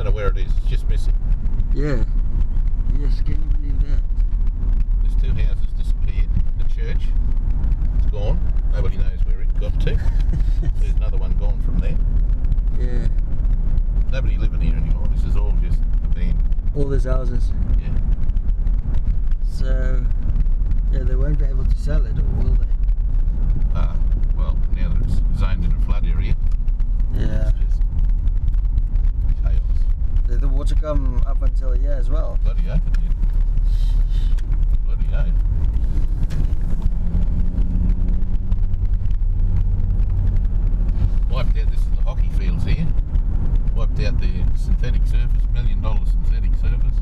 Don't know where it is. It's just missing. Yeah. Yes, can you believe that? There's 2 houses disappeared. The church, it's gone. Nobody knows where it got to. There's another one gone from there. Yeah. Nobody living here anymore. This is all just abandoned. All these houses. Yeah. So, yeah, they won't be able to sell it, or will they? Well, now that it's zoned in a flood area, Yeah. it's just chaos. Did the water come up until here as well? Bloody open here. Bloody open. Wiped out, this is the hockey fields here. Wiped out the synthetic surface, $1 million synthetic surface.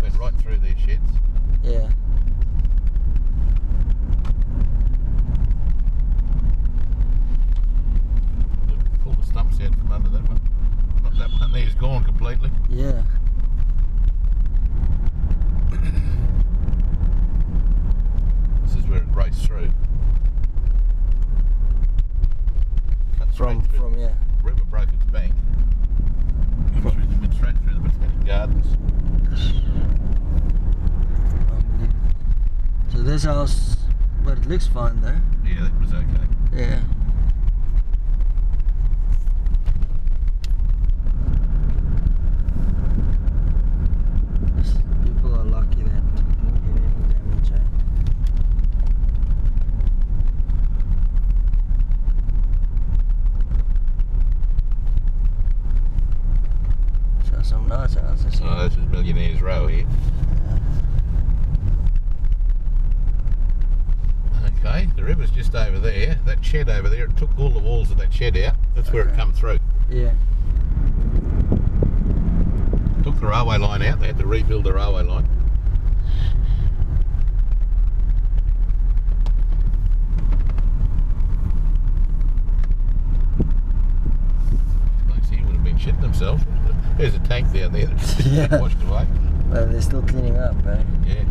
Went right through their sheds. Yeah. Pull the stumps out from under that one. Not that one there's gone completely. Yeah. This is where it raced through. Cut straight through. From yeah. River broke its bank. Went straight through the Botanic Gardens. Unbelievable. So this house, but it looks fine though. Yeah, that was okay. Yeah. People are lucky that didn't get any damage, eh? So some nice houses. Oh, this is Millionaire's Row here. Okay, the river's just over there. That shed over there, it took all the walls of that shed out. That's where it come through. Yeah. Took the railway line out. They had to rebuild the railway line. Those here would have been shitting themselves. There's a tank down there that's Yeah. washed away. Well, they're still cleaning up, eh? Yeah.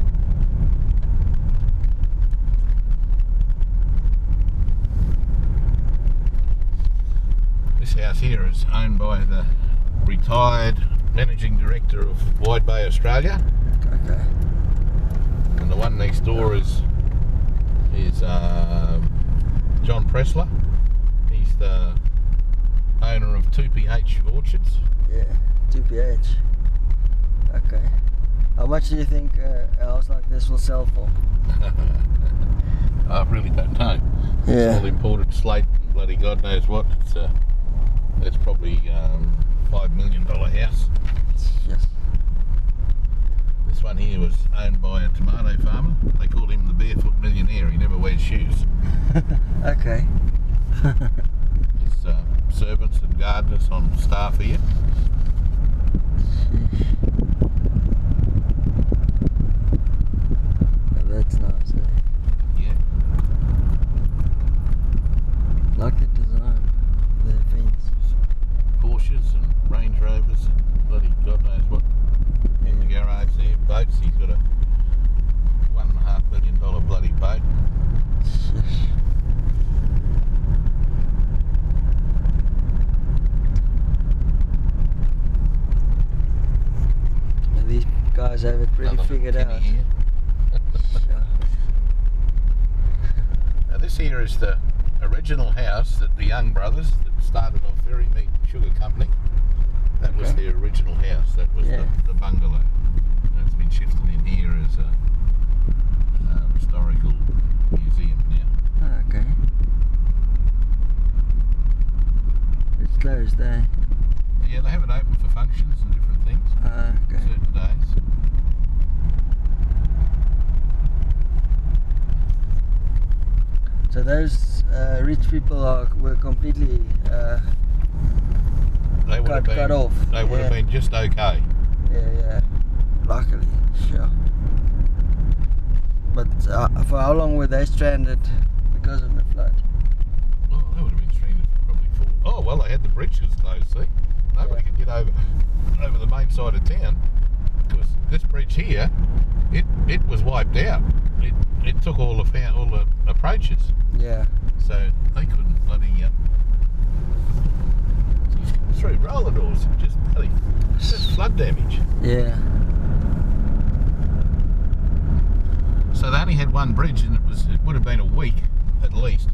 This house here is owned by the retired managing director of Wide Bay Australia, Okay. and the one next door is John Pressler. He's the owner of 2PH Orchards. Yeah. 2PH. Okay. How much do you think a house like this will sell for? I really don't know. Yeah. It's all imported slate, and bloody God knows what. It's probably $5 million house. Yes. This one here was owned by a tomato farmer. They called him the barefoot millionaire. He never wears shoes. Okay. His servants and gardeners on staff here. Oh, that's nice, eh? Yeah. Like the design, the fence. Porsches and Range Rovers. Bloody God knows what. In the garage there. Boats. He's got a $1.5 million bloody boat. And these guys have it pretty Another figured Kenny out. here. Sure. Now this here is the original house that the Young brothers that started off Ferry Meat Sugar Company. That was Okay. their original house. That was Yeah. the bungalow. And it's been shifted in here as a historical museum now. Oh, okay. It's closed there. Yeah, they have it open for functions and different things. Okay. Certain days. So those rich people were completely They would have been cut off. They would have been just okay. Yeah. Luckily, sure. But for how long were they stranded because of the flood? Oh, they would have been stranded for probably 4. Oh well, they had the bridges closed. See, nobody could get over the main side of town because this bridge here, it was wiped out. It took all the approaches, Yeah. so they couldn't bloody through roller doors. Just bloody. That's flood damage. Yeah. So they only had one bridge, and it would have been a week at least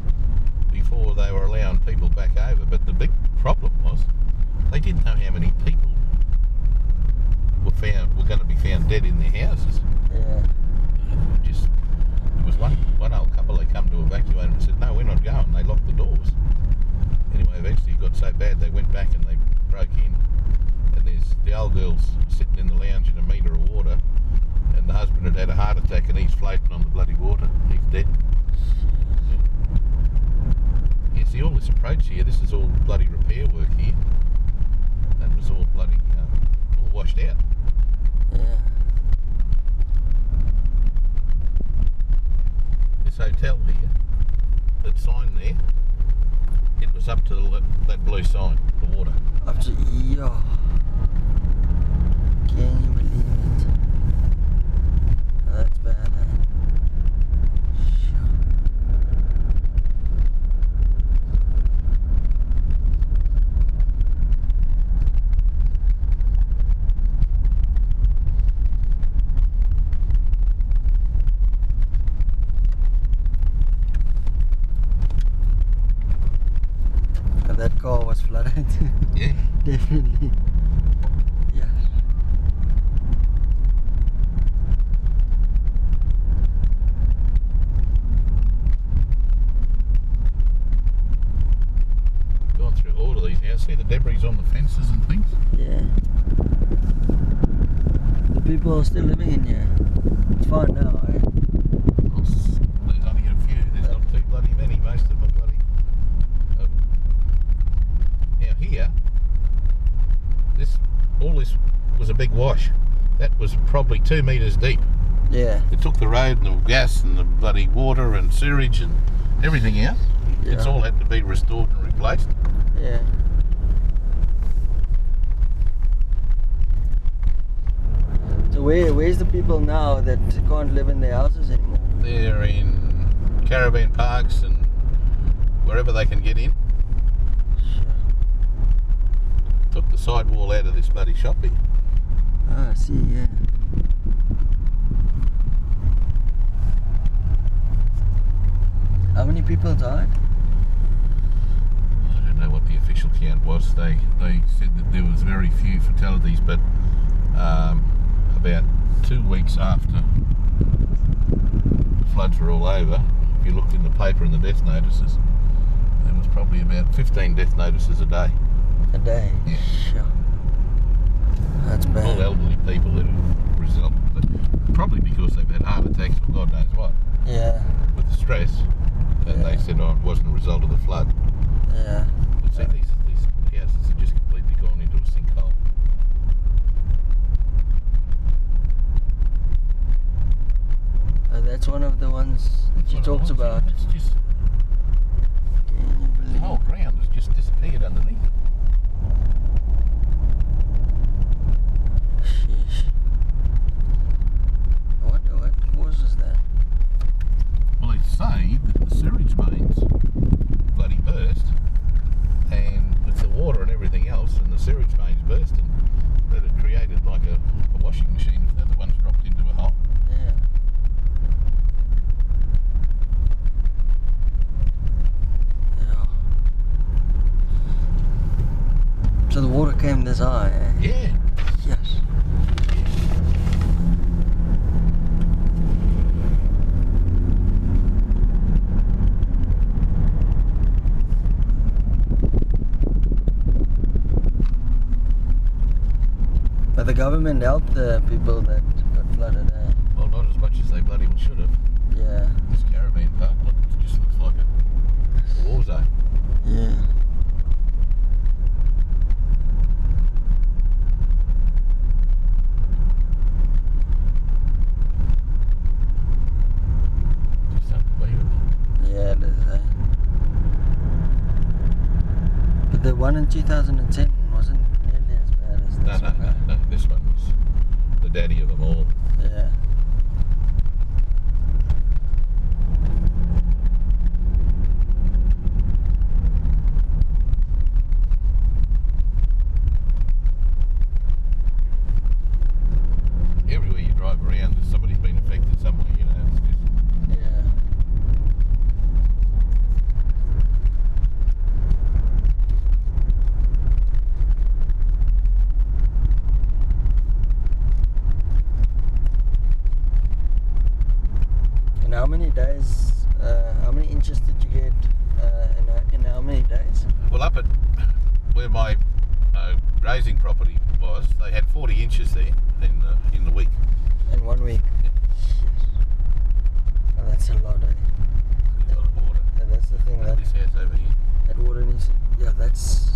before they were allowing people back over. But the big problem was they didn't know how many people were going to be found dead in their houses. Yeah. There was one old couple, they come to evacuate and said, no, we're not going. They locked the doors. Anyway, eventually it got so bad they went back and they broke in, and there's the old girl's sitting in the lounge in a metre of water, and the husband had a heart attack and he's floating on the bloody water. He's dead. Yeah, see, all this approach here, this is all bloody repair work here. That was all bloody all washed out. Yeah. This hotel here, that sign there, it was up to that blue sign, the water. Up to, yo. Can you believe it? Oh, that's bad, eh? That car was flooded. Yeah. Definitely. Yeah. Gone through all of these now. See the debris on the fences and things? Yeah. The people are still living in here. It's fine now, eh? Well, there's only a few. There's not too bloody many. Most of them are bloody. Now here, all this was a big wash. That was probably 2 metres deep. Yeah. It took the road and the gas and the bloody water and sewage and everything out. Yeah. It's all had to be restored and replaced. Yeah. So where's the people now that can't live in their houses anymore? They're in caravan parks and wherever they can get in. Took the sidewall out of this bloody shop here. Ah, I see, yeah. How many people died? I don't know what the official count was. They said that there was very few fatalities, but about 2 weeks after the floods were all over, if you looked in the paper and the death notices, there was probably about 15 death notices a day. A day? Yeah. Sure. That's bad. All elderly people that have resulted, but probably because they've had heart attacks or God knows what, Yeah. with the stress, and they said, oh, it wasn't a result of the flood. Yeah. But see, these houses have just completely gone into a sinkhole. That's one of the ones that you talked about. It's just, the whole ground has just disappeared underneath. Sheesh. I wonder what causes that. Well, they say that the sewage mains bloody burst, and with the water and everything else, and the sewage mains bursting, that it created like a washing machine if the other one's dropped into a hole. Yeah. Yeah. So the water came this high, eh? Yeah. Yes. But the government helped the people that got flooded, eh? Well, not as much as they bloody well should have. Yeah. This caravan park, look, it just looks like a war zone. Yeah. Just unbelievable. Yeah, it is, eh? But the one in 2010 wasn't nearly as bad as this one. No. This one was the daddy of them all. Yeah. many days? How many inches did you get in how many days? Well, up at where my grazing property was, they had 40 inches there in the week. In 1 week. Yeah. Oh, that's a lot, eh? A lot of water. And that's the thing that This house over here. that water needs. Yeah, that's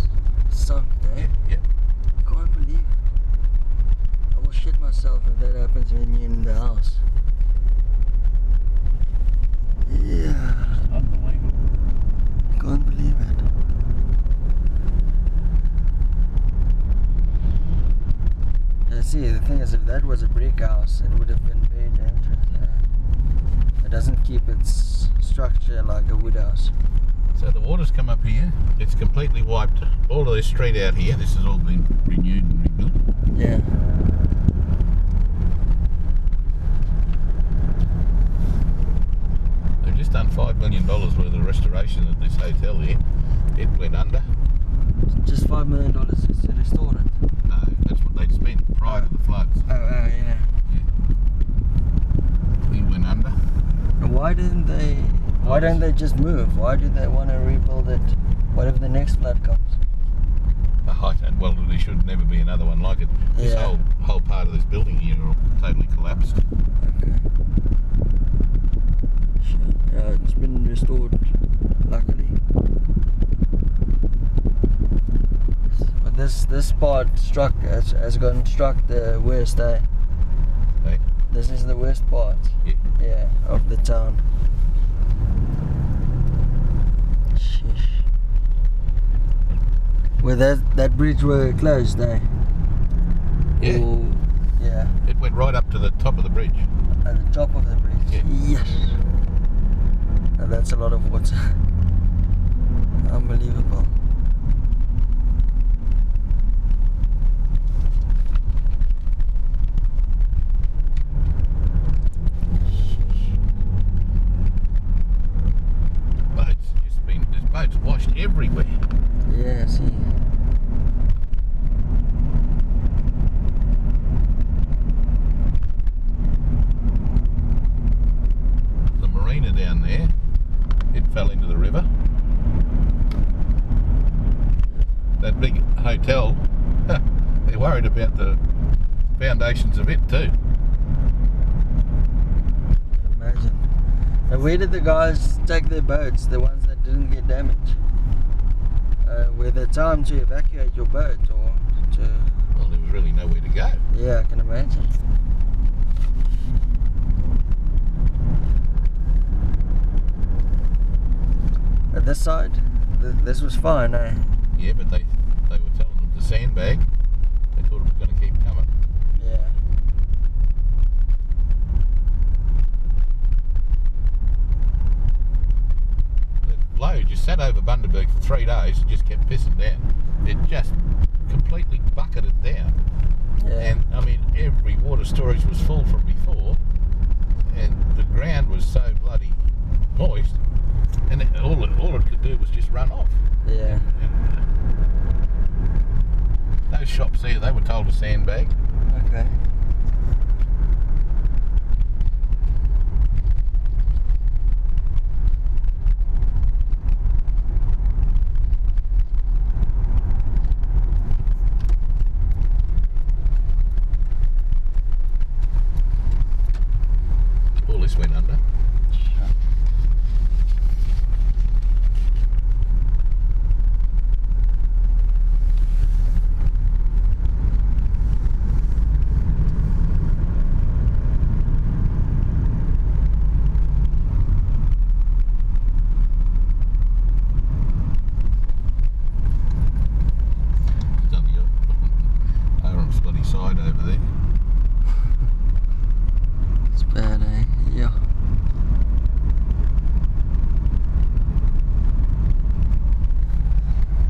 sunk, eh? Yeah. I can't believe it. I will shit myself if that happens when you're in the house. Yeah, Unbelievable. can't believe it. Yeah, see, the thing is, if that was a brick house, it would have been very dangerous. It doesn't keep its structure like a wood house. So the water's come up here. It's completely wiped all of this street out here. This has all been renewed and rebuilt. Yeah. They've just done $5 million worth of restoration at this hotel here. It went under. Just $5 million to restore it. No, that's what they'd spent prior to the floods. Oh, yeah. It went under. And why don't they just move? Why do they want to rebuild it? What if the next flood comes? I don't. Well, there should never be another one like it. This Yeah. whole part of this building here will totally collapsed. Okay. Yeah, it's been restored, luckily. But this part has gotten struck the worst, eh? Hey? This is the worst part. Yeah. Of the town. Sheesh. Where that bridge were closed, eh? Yeah. Or, yeah. It went right up to the top of the bridge. At the top of the bridge. Yeah. Yes. Now that's a lot of water. Unbelievable. There's boats washed everywhere. Yeah, see. The marina down there, it fell into the river. That big hotel, they're worried about the foundations of it too. Imagine. And where did the guys take their boats, the ones that didn't get damaged? Were there time to evacuate your boat or to... Well, there was really nowhere to go. Yeah, I can imagine. At this side, this was fine, eh? Yeah, but they were telling them to sandbag. They thought it was going to keep coming. Yeah. The load just sat over Bundaberg for 3 days and just kept pissing down. It just completely bucketed down. Yeah. And I mean, every water storage was full from before, and the ground was so bloody moist, and all it could do was just run off. Yeah. And those shops there, they were told to sandbag. Okay. All this went under. Aaron's bloody side over there. It's bad, eh? Yeah.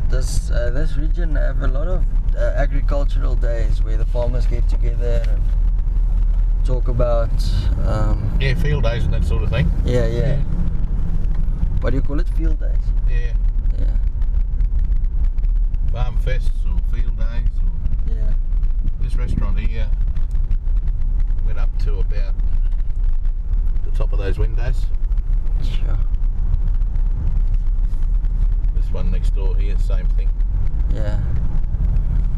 Does this region have a lot of agricultural days where the farmers get together and talk about... Yeah, field days and that sort of thing. Yeah. What do you call it? Field days? Yeah, Yeah. farm fests or field days. Or Yeah. this restaurant here went up to about the top of those windows. Sure. This one next door here, same thing. Yeah.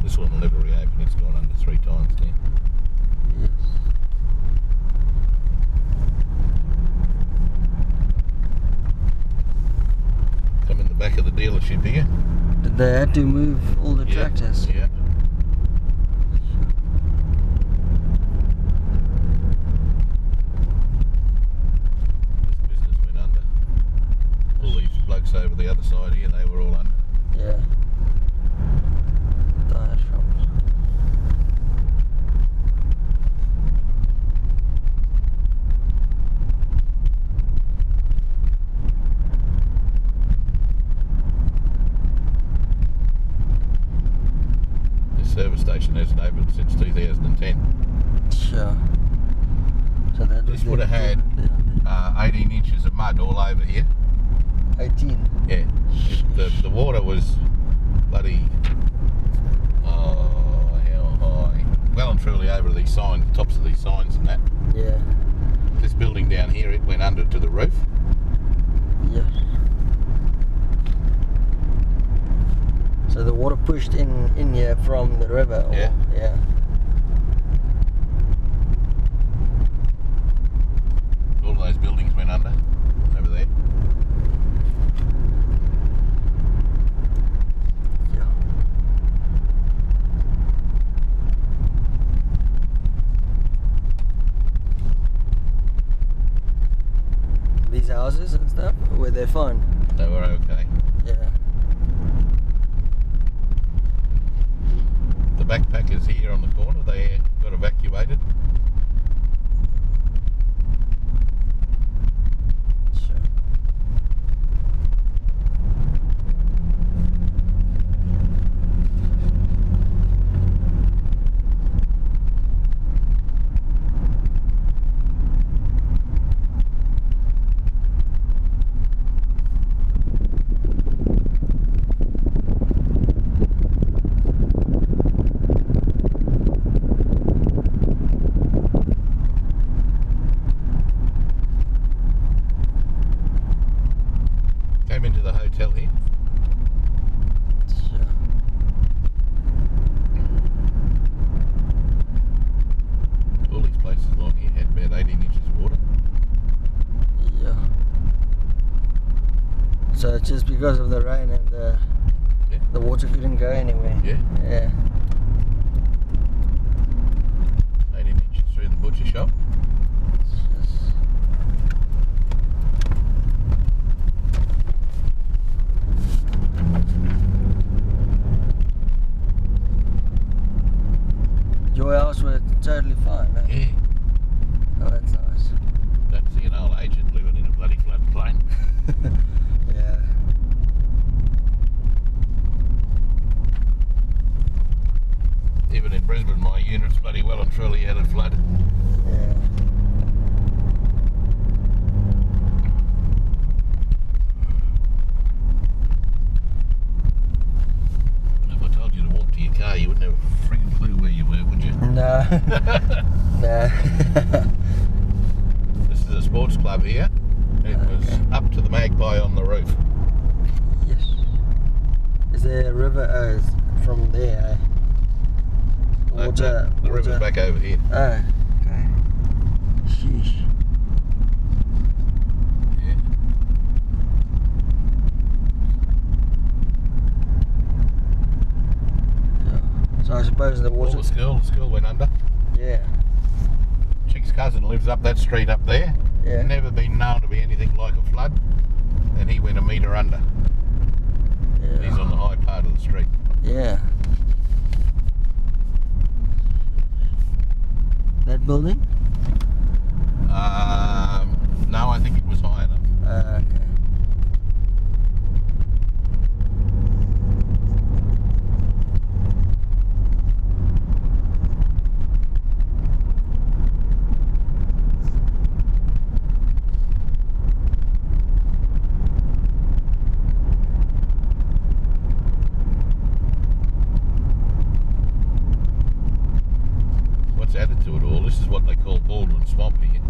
This one will never reopen. It's gone under 3 times now. Yes. Come in the back of the dealership here. Did they have to move all the tractors? Yeah. This business went under. All these blokes over the other side here, they were all under. Yeah. Tire shops. This service station hasn't opened since 2010. Sure. So that This was would have had 18 inches of mud all over here. 18. Yeah. The water was bloody, how high? Well and truly over these signs, the tops of these signs and that. Yeah. This building down here, it went under to the roof. Yeah. So the water pushed in here from the river. Or, Yeah. Yeah. All those buildings went under over there. Yeah. These houses and stuff, were they fine? They were okay. Yeah. The backpackers here on the corner, they got evacuated. Sure. Came into the hotel here. Sure. All these places along here had about 18 inches of water. Yeah. So it's just because of the rain and Yeah. the water couldn't go anywhere. Yeah. Yeah. 18 inches through the butcher shop. Yes. Your house was totally fine, eh? Yeah. Oh, that's nice. Don't see an old agent living in a bloody floodplain. Yeah. Even in Brisbane, my unit's bloody well and truly had a flood. Yeah. If I told you to walk to your car, you wouldn't have a friggin' clue where you were, would you? No. No. This is a sports club here. It was Okay. up to the magpie on the roof. Yes. Is there a river from there? Eh? No, Water. the river's back over here. Oh, okay. Sheesh. Yeah. Yeah. So I suppose the All water. the school went under. Yeah. Chick's cousin lives up that street up there. Yeah. Never been known to be anything like a flood. And he went a metre under. Yeah. He's on the high part of the street. Yeah. That building? No, I think it was high enough. Okay. What's added to it all? This is what they call Baldwin Swamp here.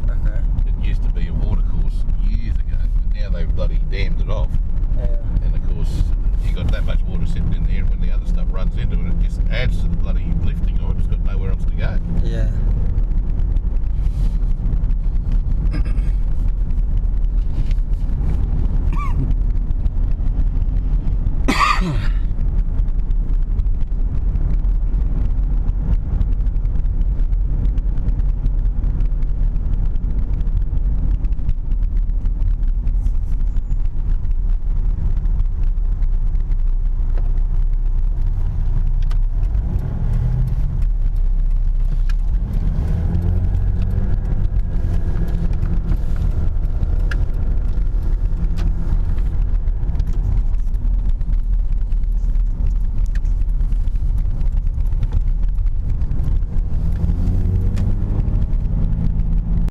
Okay. It used to be a watercourse years ago. now they've bloody dammed it off. Yeah. And of course, you got that much water sitting in there, and when the other stuff runs into it, it just adds to the bloody lifting of it. It's got nowhere else to go. Yeah.